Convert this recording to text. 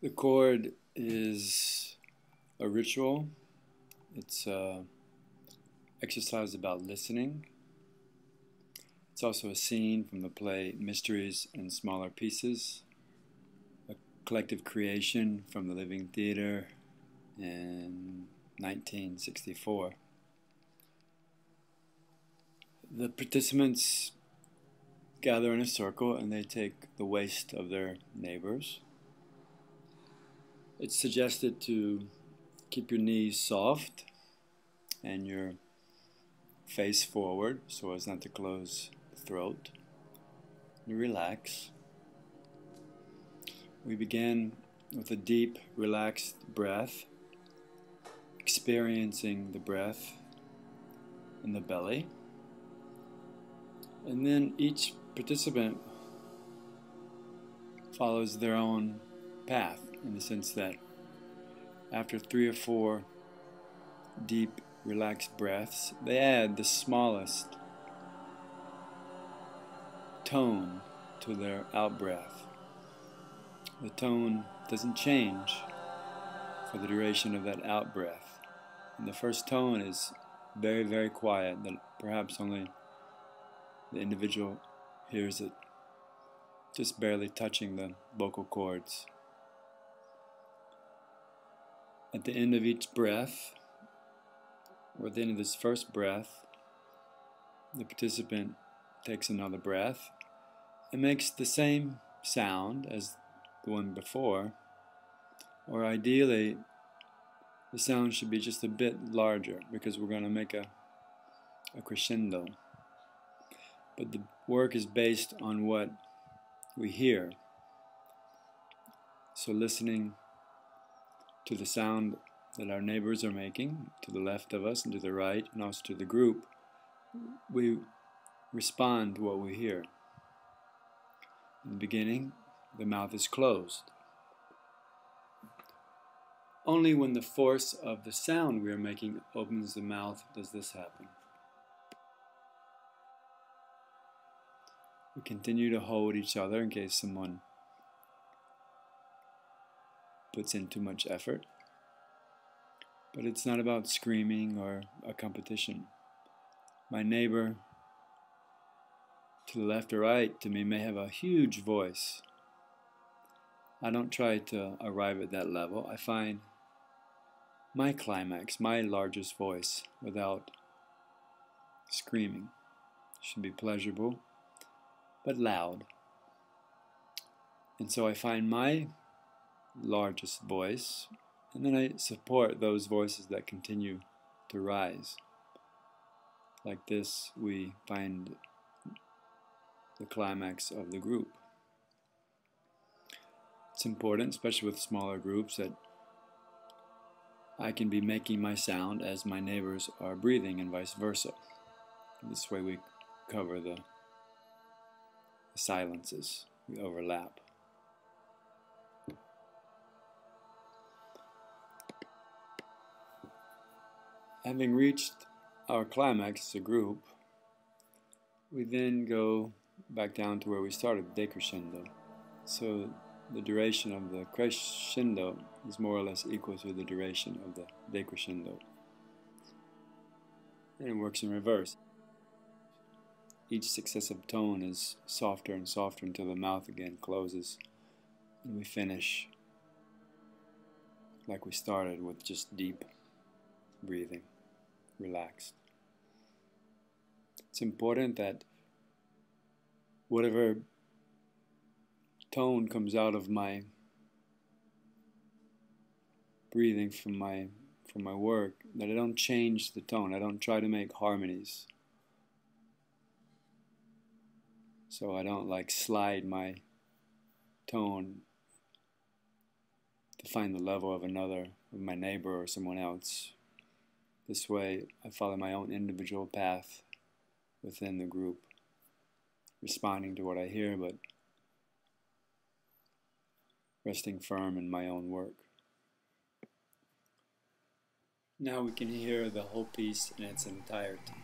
The chord is a ritual. It's an exercise about listening. It's also a scene from the play Mysteries in Smaller Pieces, a collective creation from the Living Theatre in 1964. The participants gather in a circle and they take the waist of their neighbors. It's suggested to keep your knees soft and your face forward so as not to close the throat. You relax. We begin with a deep, relaxed breath, experiencing the breath in the belly. And then each participant follows their own path, in the sense that after 3 or 4 deep, relaxed breaths, they add the smallest tone to their out-breath. The tone doesn't change for the duration of that out-breath. And the first tone is very, very quiet, that perhaps only the individual hears it, just barely touching the vocal cords. At the end of each breath, or at the end of this first breath, the participant takes another breath and makes the same sound as the one before, or ideally the sound should be just a bit larger because we're going to make a crescendo. But the work is based on what we hear. So listening to the sound that our neighbors are making, to the left of us and to the right, and also to the group, we respond to what we hear. In the beginning, the mouth is closed. Only when the force of the sound we are making opens the mouth does this happen. We continue to hold each other in case someone puts in too much effort. But it's not about screaming or a competition. My neighbor to the left or right to me may have a huge voice. I don't try to arrive at that level. I find my climax, my largest voice, without screaming. It should be pleasurable, but loud. And so I find my largest voice, and then I support those voices that continue to rise. Like this, we find the climax of the group. It's important, especially with smaller groups, that I can be making my sound as my neighbors are breathing and vice versa. This way we cover the silences, we overlap. Having reached our climax as a group, we then go back down to where we started, decrescendo. So the duration of the crescendo is more or less equal to the duration of the decrescendo. And it works in reverse. Each successive tone is softer and softer until the mouth again closes, and we finish like we started, with just deep breathing, relaxed. It's important that whatever tone comes out of my breathing from my work, that I don't change the tone. I don't try to make harmonies. So I don't slide my tone to find the level of my neighbor or someone else. This way I follow my own individual path within the group, responding to what I hear, but resting firm in my own work. Now we can hear the whole piece in its entirety.